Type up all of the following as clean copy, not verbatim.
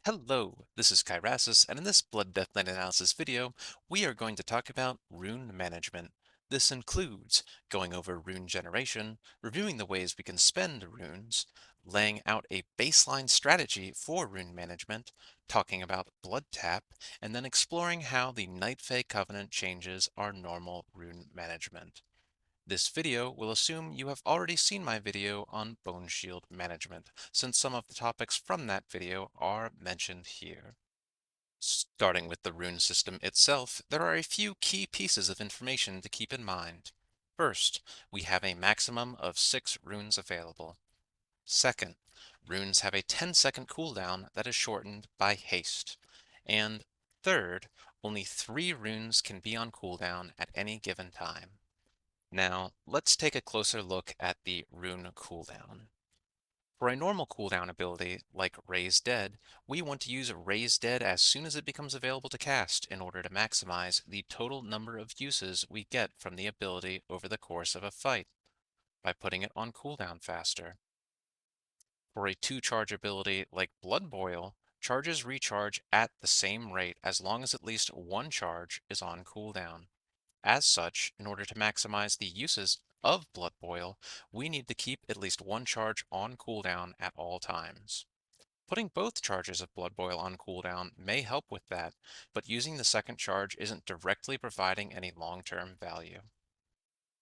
Hello, this is Kyrasis, and in this Blood Death Knight analysis video, we are going to talk about rune management. This includes going over rune generation, reviewing the ways we can spend runes, laying out a baseline strategy for rune management, talking about blood tap, and then exploring how the Night Fae Covenant changes our normal rune management. This video will assume you have already seen my video on Bone Shield management, since some of the topics from that video are mentioned here. Starting with the rune system itself, there are a few key pieces of information to keep in mind. First, we have a maximum of 6 runes available. Second, runes have a 10-second cooldown that is shortened by haste. And third, only 3 runes can be on cooldown at any given time. Now, let's take a closer look at the rune cooldown. For a normal cooldown ability, like Raise Dead, we want to use Raise Dead as soon as it becomes available to cast in order to maximize the total number of uses we get from the ability over the course of a fight, by putting it on cooldown faster. For a 2-charge ability like Blood Boil, charges recharge at the same rate as long as at least one charge is on cooldown. As such, in order to maximize the uses of Blood Boil, we need to keep at least one charge on cooldown at all times. Putting both charges of Blood Boil on cooldown may help with that, but using the second charge isn't directly providing any long-term value.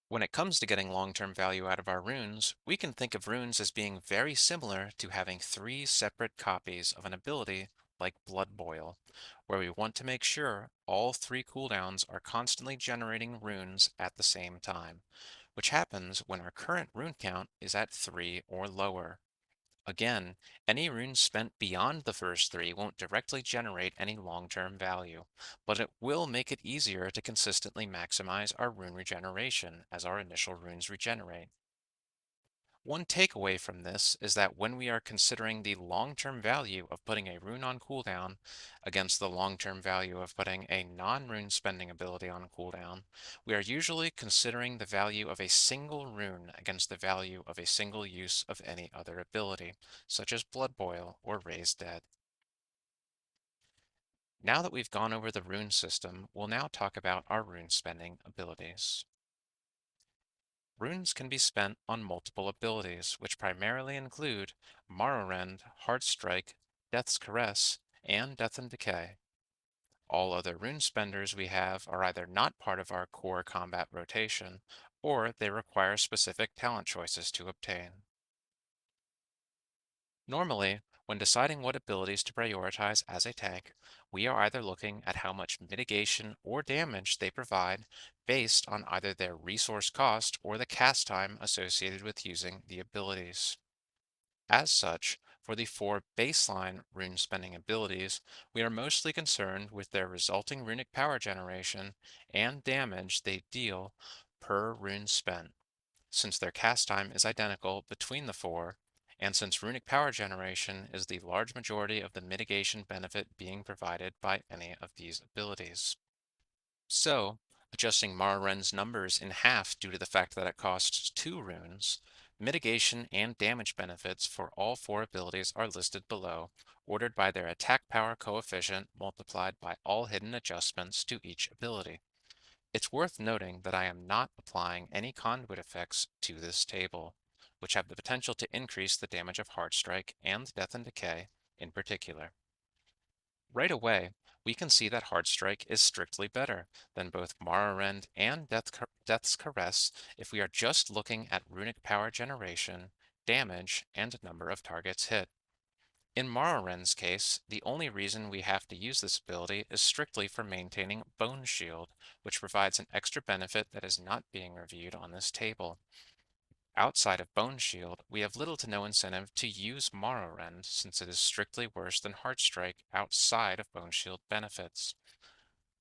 When it comes to getting long-term value out of our runes, we can think of runes as being very similar to having 3 separate copies of an ability like Blood Boil, where we want to make sure all 3 cooldowns are constantly generating runes at the same time, which happens when our current rune count is at 3 or lower. Again, any runes spent beyond the first 3 won't directly generate any long-term value, but it will make it easier to consistently maximize our rune regeneration as our initial runes regenerate. One takeaway from this is that when we are considering the long-term value of putting a rune on cooldown against the long-term value of putting a non-rune spending ability on cooldown, we are usually considering the value of a single rune against the value of a single use of any other ability, such as Blood Boil or Raise Dead. Now that we've gone over the rune system, we'll now talk about our rune spending abilities. Runes can be spent on multiple abilities, which primarily include Morrowind, Heartstrike, Death's Caress, and Death and Decay. All other rune spenders we have are either not part of our core combat rotation, or they require specific talent choices to obtain. Normally, when deciding what abilities to prioritize as a tank, we are either looking at how much mitigation or damage they provide based on either their resource cost or the cast time associated with using the abilities. As such, for the 4 baseline rune spending abilities, we are mostly concerned with their resulting runic power generation and damage they deal per rune spent, since their cast time is identical between the 4, and since runic power generation is the large majority of the mitigation benefit being provided by any of these abilities. So, adjusting Morrowind's numbers in half due to the fact that it costs 2 runes, mitigation and damage benefits for all 4 abilities are listed below, ordered by their attack power coefficient multiplied by all hidden adjustments to each ability. It's worth noting that I am not applying any conduit effects to this table, which have the potential to increase the damage of Heartstrike and Death and Decay in particular. Right away, we can see that Heartstrike is strictly better than both Morrowind and Death's Caress if we are just looking at runic power generation, damage, and number of targets hit. In Morrowind's case, the only reason we have to use this ability is strictly for maintaining Bone Shield, which provides an extra benefit that is not being reviewed on this table. Outside of Bone Shield, we have little to no incentive to use Morrowind since it is strictly worse than Heartstrike outside of Bone Shield benefits.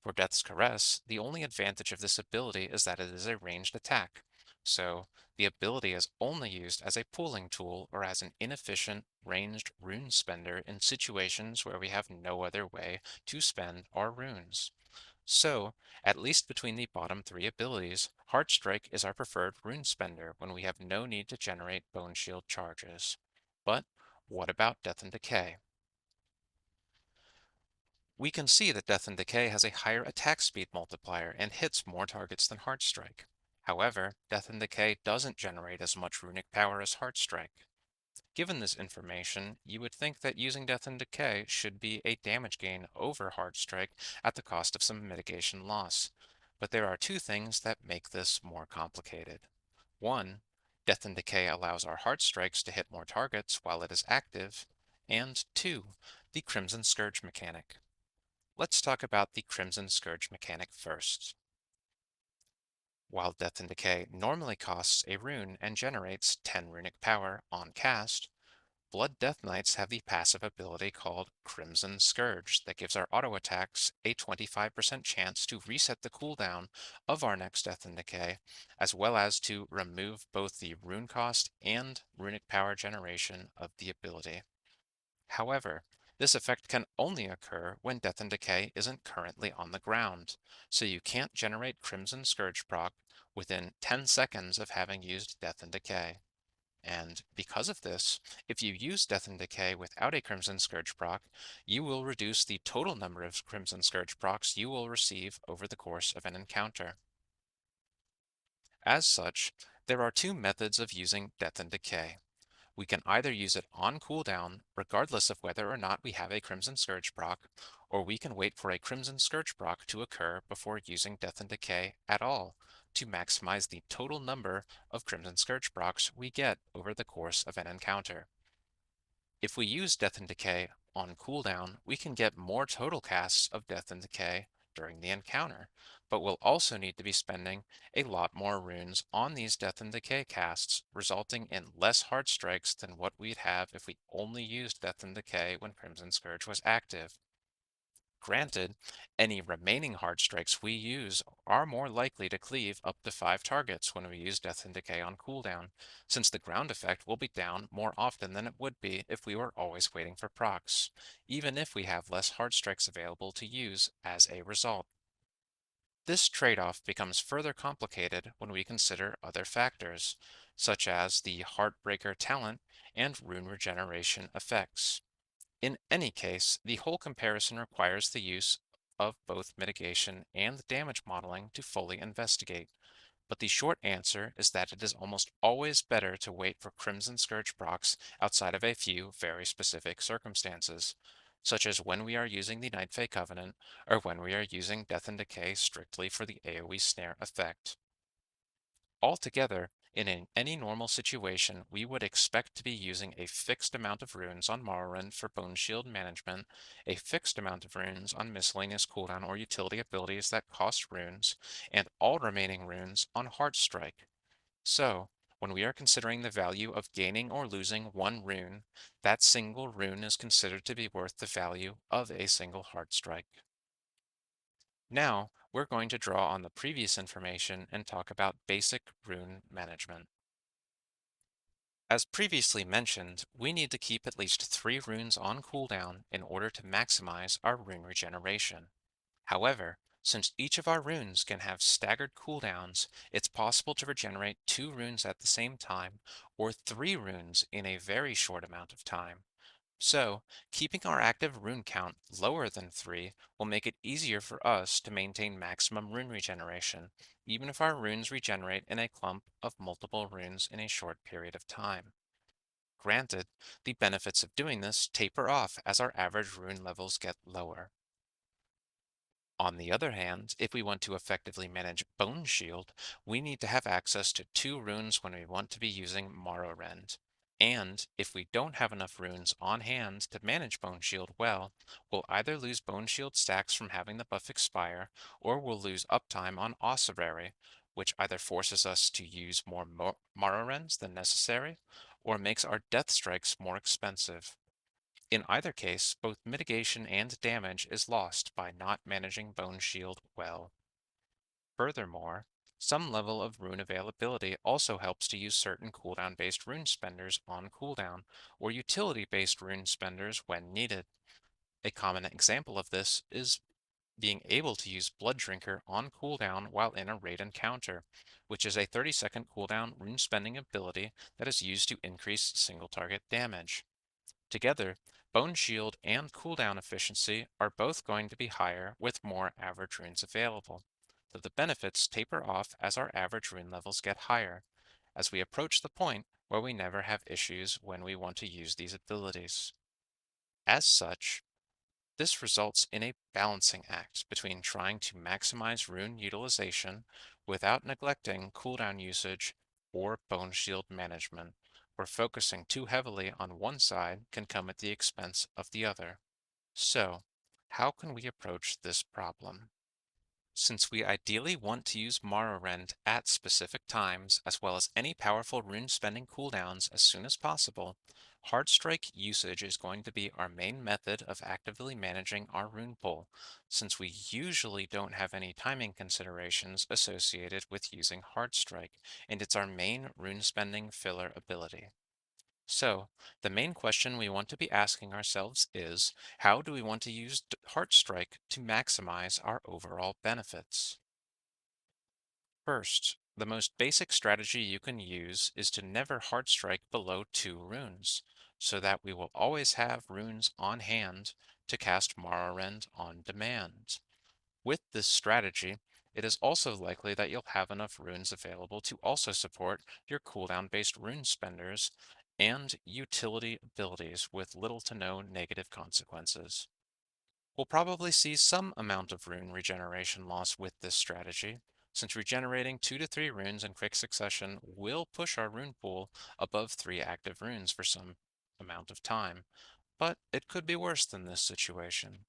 For Death's Caress, the only advantage of this ability is that it is a ranged attack, so the ability is only used as a pooling tool or as an inefficient ranged rune spender in situations where we have no other way to spend our runes. So, at least between the bottom 3 abilities, Heartstrike is our preferred rune spender when we have no need to generate Bone Shield charges. But what about Death and Decay? We can see that Death and Decay has a higher attack speed multiplier and hits more targets than Heartstrike. However, Death and Decay doesn't generate as much runic power as Heartstrike. Given this information, you would think that using Death and Decay should be a damage gain over Heartstrike at the cost of some mitigation loss. But there are two things that make this more complicated. One, Death and Decay allows our Heartstrikes to hit more targets while it is active. And two, the Crimson Scourge mechanic. Let's talk about the Crimson Scourge mechanic first. While Death and Decay normally costs a rune and generates 10 runic power on cast, Blood Death Knights have the passive ability called Crimson Scourge that gives our auto attacks a 25% chance to reset the cooldown of our next Death and Decay, as well as to remove both the rune cost and runic power generation of the ability. However, this effect can only occur when Death and Decay isn't currently on the ground, so you can't generate Crimson Scourge proc within 10 seconds of having used Death and Decay. And because of this, if you use Death and Decay without a Crimson Scourge proc, you will reduce the total number of Crimson Scourge procs you will receive over the course of an encounter. As such, there are two methods of using Death and Decay. We can either use it on cooldown, regardless of whether or not we have a Crimson Scourge proc, or we can wait for a Crimson Scourge proc to occur before using Death and Decay at all, to maximize the total number of Crimson Scourge procs we get over the course of an encounter. If we use Death and Decay on cooldown, we can get more total casts of Death and Decay during the encounter, but we'll also need to be spending a lot more runes on these Death and Decay casts, resulting in less hard strikes than what we'd have if we only used Death and Decay when Crimson Scourge was active. Granted, any remaining hard strikes we use are more likely to cleave up to 5 targets when we use Death and Decay on cooldown, since the ground effect will be down more often than it would be if we were always waiting for procs, even if we have less hard strikes available to use as a result. This trade-off becomes further complicated when we consider other factors, such as the Heartbreaker talent and rune regeneration effects. In any case, the whole comparison requires the use of both mitigation and damage modeling to fully investigate, but the short answer is that it is almost always better to wait for Crimson Scourge procs outside of a few very specific circumstances, such as when we are using the Night Fae Covenant, or when we are using Death and Decay strictly for the AoE snare effect. Altogether, any normal situation, we would expect to be using a fixed amount of runes on Morrowind for Bone Shield management, a fixed amount of runes on miscellaneous cooldown or utility abilities that cost runes, and all remaining runes on Heartstrike. So, when we are considering the value of gaining or losing one rune, that single rune is considered to be worth the value of a single Heartstrike. Now, we're going to draw on the previous information and talk about basic rune management. As previously mentioned, we need to keep at least 3 runes on cooldown in order to maximize our rune regeneration. However, since each of our runes can have staggered cooldowns, it's possible to regenerate 2 runes at the same time, or 3 runes in a very short amount of time. So, keeping our active rune count lower than 3 will make it easier for us to maintain maximum rune regeneration, even if our runes regenerate in a clump of multiple runes in a short period of time. Granted, the benefits of doing this taper off as our average rune levels get lower. On the other hand, if we want to effectively manage Bone Shield, we need to have access to 2 runes when we want to be using Morrowind. And if we don't have enough runes on hand to manage Bone Shield well, we'll either lose Bone Shield stacks from having the buff expire, or we'll lose uptime on Ossuary, which either forces us to use more Morrowinds than necessary, or makes our Death Strikes more expensive. In either case, both mitigation and damage is lost by not managing Bone Shield well. Furthermore, some level of rune availability also helps to use certain cooldown-based rune spenders on cooldown, or utility-based rune spenders when needed. A common example of this is being able to use Blood Drinker on cooldown while in a raid encounter, which is a 30-second cooldown rune spending ability that is used to increase single target damage. Together, Bone Shield and cooldown efficiency are both going to be higher with more average runes available, though the benefits taper off as our average rune levels get higher, as we approach the point where we never have issues when we want to use these abilities. As such, this results in a balancing act between trying to maximize rune utilization without neglecting cooldown usage or bone shield management, where focusing too heavily on one side can come at the expense of the other. So, how can we approach this problem? Since we ideally want to use Morrowind at specific times, as well as any powerful rune spending cooldowns as soon as possible, Hardstrike usage is going to be our main method of actively managing our rune pool, since we usually don't have any timing considerations associated with using Hardstrike, and it's our main rune spending filler ability. So, the main question we want to be asking ourselves is, how do we want to use Heartstrike to maximize our overall benefits? First, the most basic strategy you can use is to never Heartstrike below 2 runes, so that we will always have runes on hand to cast Morrowind on demand. With this strategy, it is also likely that you'll have enough runes available to also support your cooldown-based rune spenders and utility abilities with little to no negative consequences. We'll probably see some amount of rune regeneration loss with this strategy, since regenerating 2 to 3 runes in quick succession will push our rune pool above 3 active runes for some amount of time, but it could be worse than this situation.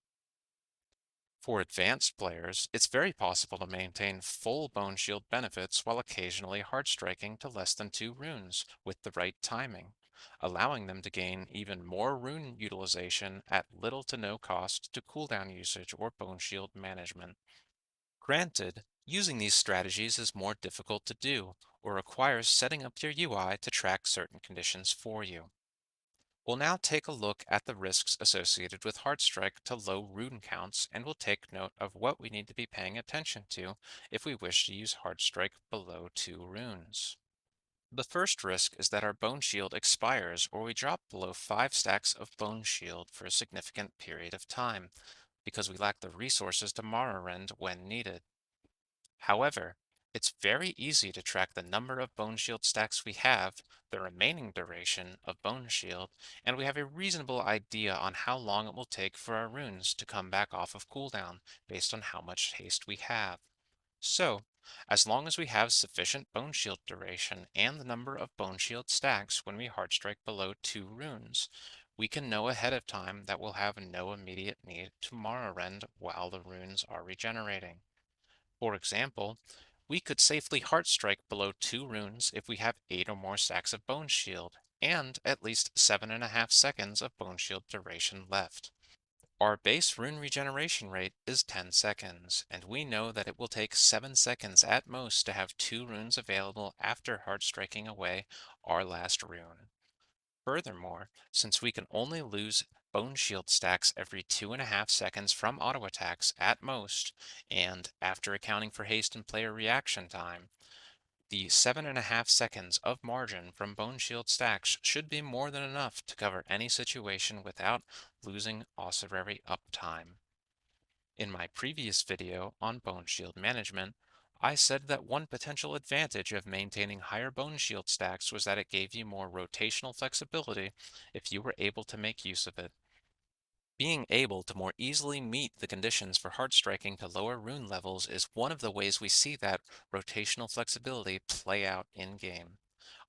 For advanced players, it's very possible to maintain full Bone Shield benefits while occasionally hard striking to less than 2 runes with the right timing, allowing them to gain even more rune utilization at little to no cost to cooldown usage or Bone Shield management. Granted, using these strategies is more difficult to do, or requires setting up your UI to track certain conditions for you. We'll now take a look at the risks associated with Heartstrike to low rune counts, and we'll take note of what we need to be paying attention to if we wish to use Heartstrike below 2 runes. The first risk is that our Bone Shield expires or we drop below 5 stacks of Bone Shield for a significant period of time, because we lack the resources to Morrowind when needed. However, it's very easy to track the number of Bone Shield stacks we have, the remaining duration of Bone Shield, and we have a reasonable idea on how long it will take for our runes to come back off of cooldown based on how much haste we have. So, as long as we have sufficient Bone Shield duration and the number of Bone Shield stacks when we hardstrike below 2 runes, we can know ahead of time that we'll have no immediate need to Morrowind while the runes are regenerating. For example, we could safely heartstrike below 2 runes if we have 8 or more stacks of Bone Shield, and at least 7.5 seconds of Bone Shield duration left. Our base rune regeneration rate is 10 seconds, and we know that it will take 7 seconds at most to have 2 runes available after heartstriking away our last rune. Furthermore, since we can only lose Bone Shield stacks every 2.5 seconds from auto attacks at most, and after accounting for haste and player reaction time, the 7.5 seconds of margin from Bone Shield stacks should be more than enough to cover any situation without losing ossuary uptime. In my previous video on Bone Shield management, I said that one potential advantage of maintaining higher Bone Shield stacks was that it gave you more rotational flexibility if you were able to make use of it. Being able to more easily meet the conditions for hard striking to lower rune levels is one of the ways we see that rotational flexibility play out in-game.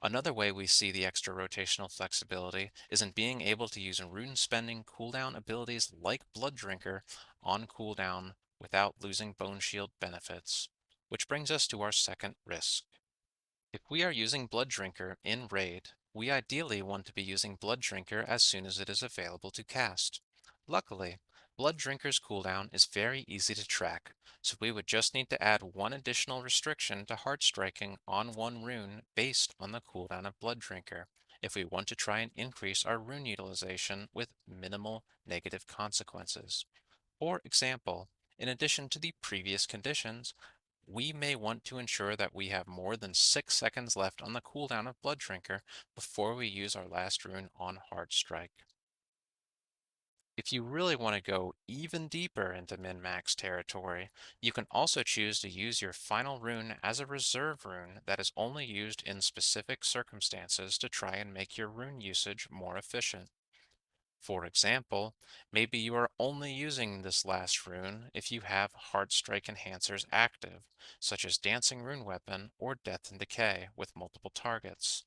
Another way we see the extra rotational flexibility is in being able to use rune spending cooldown abilities like Blood Drinker on cooldown without losing Bone Shield benefits. Which brings us to our second risk. If we are using Blood Drinker in Raid, we ideally want to be using Blood Drinker as soon as it is available to cast. Luckily, Blood Drinker's cooldown is very easy to track, so we would just need to add one additional restriction to hard striking on one rune based on the cooldown of Blood Drinker, if we want to try and increase our rune utilization with minimal negative consequences. For example, in addition to the previous conditions, we may want to ensure that we have more than 6 seconds left on the cooldown of Blood Drinker before we use our last rune on Hard Strike. If you really want to go even deeper into min-max territory, you can also choose to use your final rune as a reserve rune that is only used in specific circumstances to try and make your rune usage more efficient. For example, maybe you are only using this last rune if you have Heartstrike enhancers active, such as Dancing Rune Weapon or Death and Decay with multiple targets.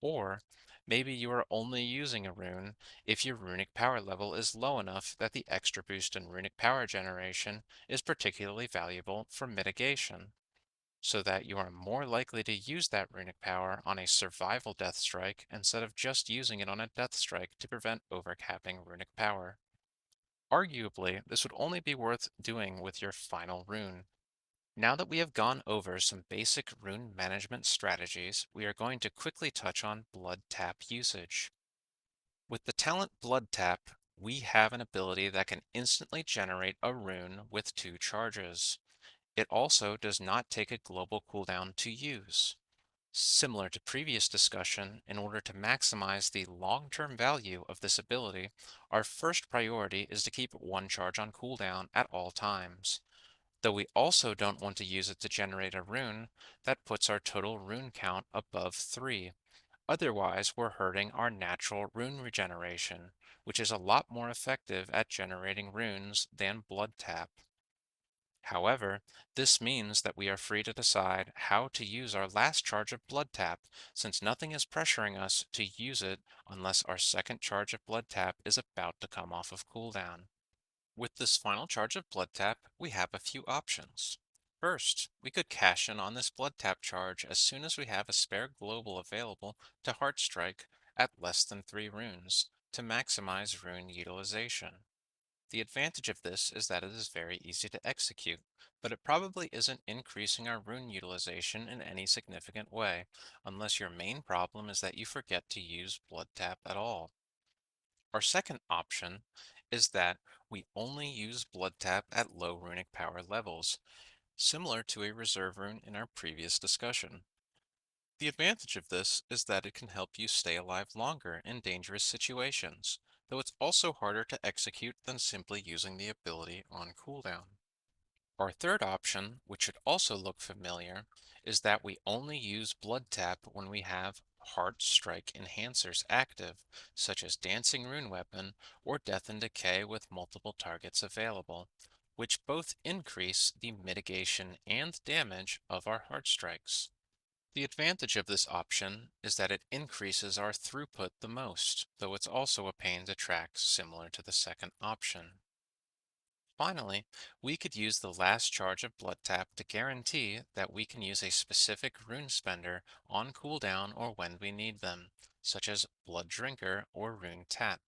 Or maybe you are only using a rune if your runic power level is low enough that the extra boost in runic power generation is particularly valuable for mitigation, so that you are more likely to use that runic power on a survival death strike instead of just using it on a death strike to prevent overcapping runic power. Arguably, this would only be worth doing with your final rune. Now that we have gone over some basic rune management strategies, we are going to quickly touch on Blood Tap usage. With the talent Blood Tap, we have an ability that can instantly generate a rune with 2 charges. It also does not take a global cooldown to use. Similar to previous discussion, in order to maximize the long-term value of this ability, our first priority is to keep 1 charge on cooldown at all times. Though we also don't want to use it to generate a rune that puts our total rune count above 3. Otherwise, we're hurting our natural rune regeneration, which is a lot more effective at generating runes than Blood Tap. However, this means that we are free to decide how to use our last charge of Blood Tap, since nothing is pressuring us to use it unless our second charge of Blood Tap is about to come off of cooldown. With this final charge of Blood Tap, we have a few options. First, we could cash in on this Blood Tap charge as soon as we have a spare global available to Heartstrike at less than 3 runes to maximize rune utilization. The advantage of this is that it is very easy to execute, but it probably isn't increasing our rune utilization in any significant way, unless your main problem is that you forget to use Blood Tap at all. Our second option is that we only use Blood Tap at low runic power levels, similar to a reserve rune in our previous discussion. The advantage of this is that it can help you stay alive longer in dangerous situations, though it's also harder to execute than simply using the ability on cooldown. Our third option, which should also look familiar, is that we only use Blood Tap when we have Hard Strike enhancers active, such as Dancing Rune Weapon or Death and Decay with multiple targets available, which both increase the mitigation and damage of our Hard Strikes. The advantage of this option is that it increases our throughput the most, though it's also a pain to track similar to the second option. Finally, we could use the last charge of Blood Tap to guarantee that we can use a specific rune spender on cooldown or when we need them, such as Blood Drinker or Rune Tap.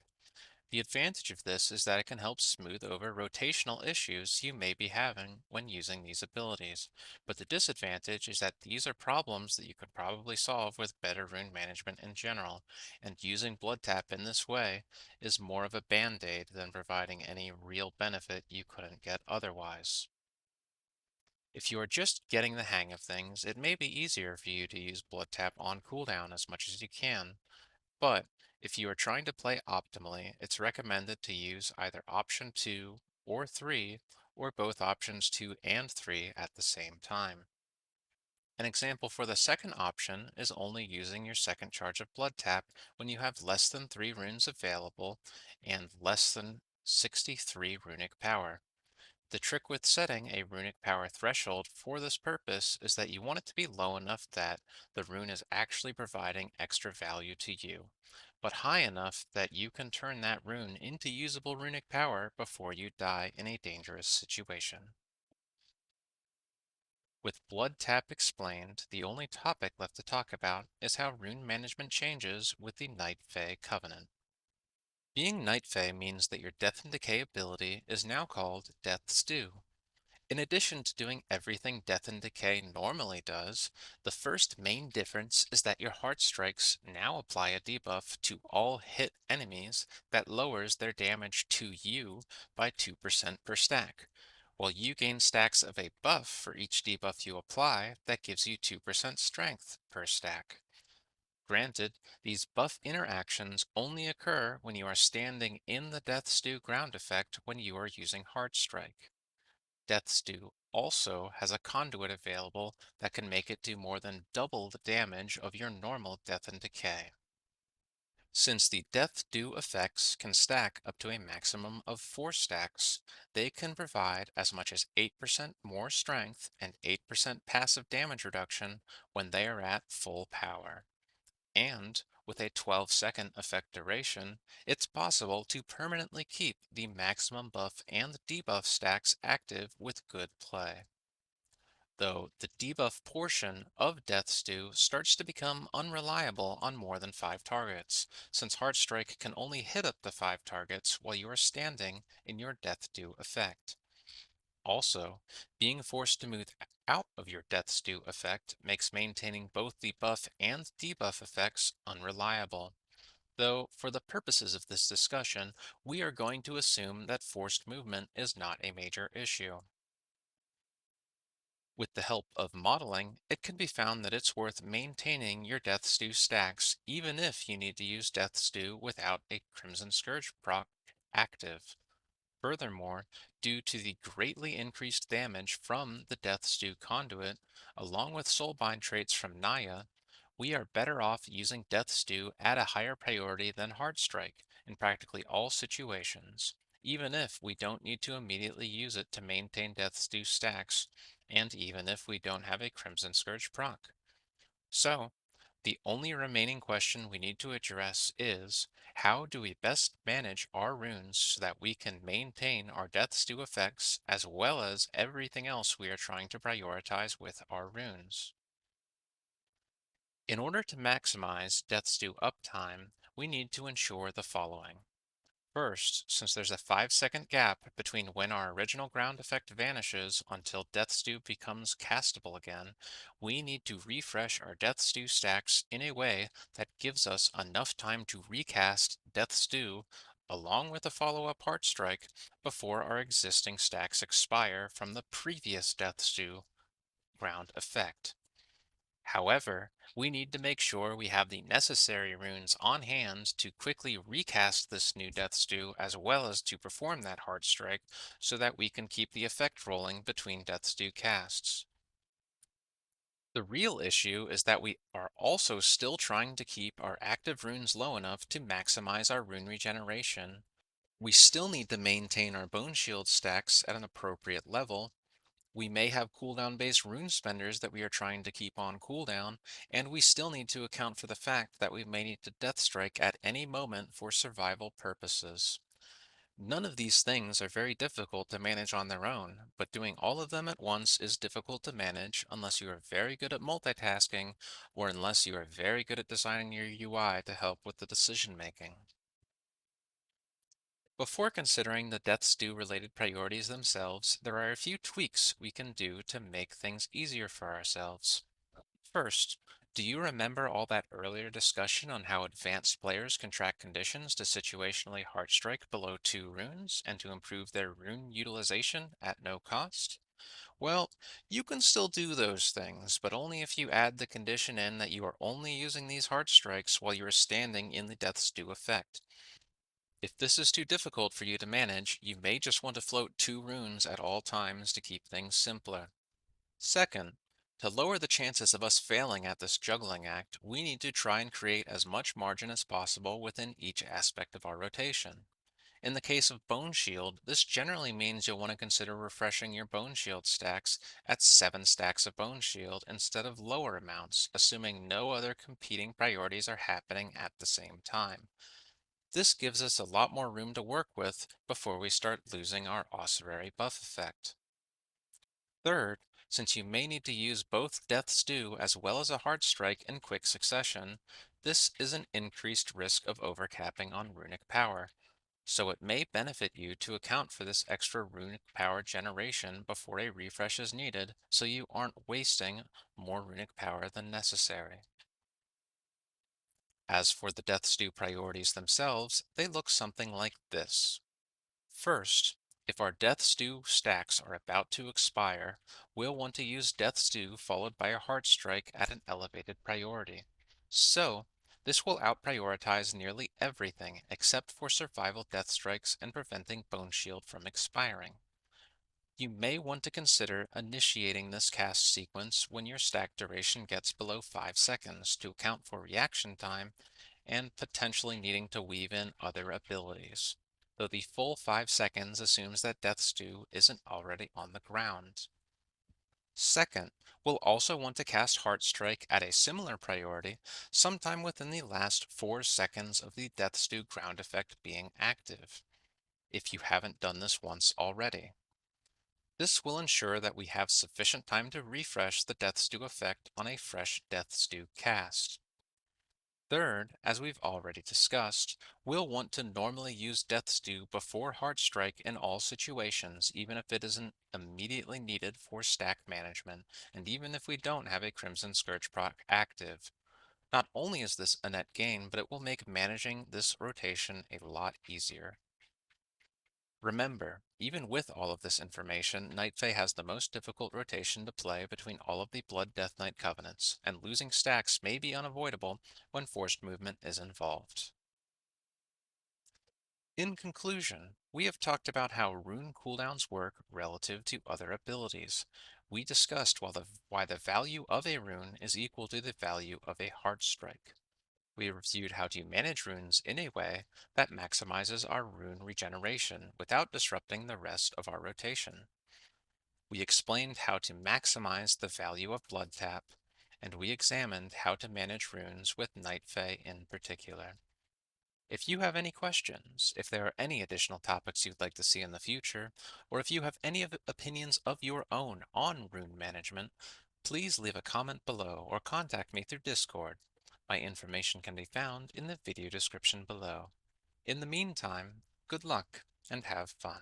The advantage of this is that it can help smooth over rotational issues you may be having when using these abilities, but the disadvantage is that these are problems that you could probably solve with better rune management in general, and using Blood Tap in this way is more of a band-aid than providing any real benefit you couldn't get otherwise. If you are just getting the hang of things, it may be easier for you to use Blood Tap on cooldown as much as you can, but if you are trying to play optimally, it's recommended to use either option 2 or 3, or both options 2 and 3 at the same time. An example for the second option is only using your second charge of Blood Tap when you have less than 3 runes available and less than 63 runic power. The trick with setting a runic power threshold for this purpose is that you want it to be low enough that the rune is actually providing extra value to you, but high enough that you can turn that rune into usable runic power before you die in a dangerous situation. With Blood Tap explained, the only topic left to talk about is how rune management changes with the Night Fae Covenant. Being Night Fae means that your Death and Decay ability is now called Death's Due. In addition to doing everything Death and Decay normally does, the first main difference is that your Heart Strikes now apply a debuff to all hit enemies that lowers their damage to you by 2% per stack, while you gain stacks of a buff for each debuff you apply that gives you 2% strength per stack. Granted, these buff interactions only occur when you are standing in the Death's Due ground effect when you are using Hard Strike. Death's Due also has a conduit available that can make it do more than double the damage of your normal Death and Decay. Since the Death Due effects can stack up to a maximum of 4 stacks, they can provide as much as 8% more strength and 8% passive damage reduction when they are at full power. And with a 12-second effect duration, it's possible to permanently keep the maximum buff and debuff stacks active with good play. Though the debuff portion of Death's Due starts to become unreliable on more than 5 targets, since Heartstrike can only hit up to 5 targets while you are standing in your Death Due effect. Also, being forced to move out of your Death's Due effect makes maintaining both the buff and debuff effects unreliable. Though, for the purposes of this discussion, we are going to assume that forced movement is not a major issue. With the help of modeling, it can be found that it's worth maintaining your Death Stew stacks even if you need to use Death Stew without a Crimson Scourge proc active. Furthermore, due to the greatly increased damage from the Death Stew conduit, along with Soulbind traits from Naya, we are better off using Death Stew at a higher priority than Hard Strike in practically all situations, even if we don't need to immediately use it to maintain Death Stew stacks, and even if we don't have a Crimson Scourge proc. So, the only remaining question we need to address is, how do we best manage our runes so that we can maintain our Death's Due effects as well as everything else we are trying to prioritize with our runes? In order to maximize Death's Due uptime, we need to ensure the following. First, since there's a 5-second gap between when our original ground effect vanishes until Death's Due becomes castable again, we need to refresh our Death's Due stacks in a way that gives us enough time to recast Death's Due along with a follow-up Heart Strike before our existing stacks expire from the previous Death's Due ground effect. However, we need to make sure we have the necessary runes on hand to quickly recast this new Death Stew as well as to perform that hard strike so that we can keep the effect rolling between Death Stew casts. The real issue is that we are also still trying to keep our active runes low enough to maximize our rune regeneration. We still need to maintain our Bone Shield stacks at an appropriate level. We may have cooldown based rune spenders that we are trying to keep on cooldown, and we still need to account for the fact that we may need to Death Strike at any moment for survival purposes. None of these things are very difficult to manage on their own, but doing all of them at once is difficult to manage unless you are very good at multitasking or unless you are very good at designing your UI to help with the decision making. Before considering the Death Stew related priorities themselves, there are a few tweaks we can do to make things easier for ourselves. First, do you remember all that earlier discussion on how advanced players can track conditions to situationally heartstrike below 2 runes and to improve their rune utilization at no cost? Well, you can still do those things, but only if you add the condition in that you are only using these heart strikes while you are standing in the Death Stew effect. If this is too difficult for you to manage, you may just want to float 2 runes at all times to keep things simpler. Second, to lower the chances of us failing at this juggling act, we need to try and create as much margin as possible within each aspect of our rotation. In the case of Bone Shield, this generally means you'll want to consider refreshing your Bone Shield stacks at 7 stacks of Bone Shield instead of lower amounts, assuming no other competing priorities are happening at the same time. This gives us a lot more room to work with before we start losing our ossuary buff effect. Third, since you may need to use both Death Stew as well as a Hard Strike in quick succession, this is an increased risk of overcapping on runic power, so it may benefit you to account for this extra runic power generation before a refresh is needed so you aren't wasting more runic power than necessary. As for the Death Stew priorities themselves, they look something like this. First, if our Death Stew stacks are about to expire, we'll want to use Death Stew followed by a Heart Strike at an elevated priority. So, This will outprioritize nearly everything except for survival death strikes and preventing Bone Shield from expiring. You may want to consider initiating this cast sequence when your stack duration gets below 5 seconds to account for reaction time and potentially needing to weave in other abilities, though the full 5 seconds assumes that Death Stew isn't already on the ground. Second, we'll also want to cast Heart Strike at a similar priority sometime within the last 4 seconds of the Death Stew ground effect being active, if you haven't done this once already. This will ensure that we have sufficient time to refresh the Death Stew effect on a fresh Death Stew cast. Third, as we've already discussed, we'll want to normally use Death Stew before Heart Strike in all situations, even if it isn't immediately needed for stack management, and even if we don't have a Crimson Scourge proc active. Not only is this a net gain, but it will make managing this rotation a lot easier. Remember, even with all of this information, Night Fae has the most difficult rotation to play between all of the Blood Death Knight covenants, and losing stacks may be unavoidable when forced movement is involved. In conclusion, we have talked about how rune cooldowns work relative to other abilities. We discussed why the value of a rune is equal to the value of a heart strike. We reviewed how to manage runes in a way that maximizes our rune regeneration without disrupting the rest of our rotation. We explained how to maximize the value of Blood Tap, and we examined how to manage runes with Night Fae in particular. If you have any questions, if there are any additional topics you'd like to see in the future, or if you have any opinions of your own on rune management, please leave a comment below or contact me through Discord. My information can be found in the video description below. In the meantime, good luck and have fun.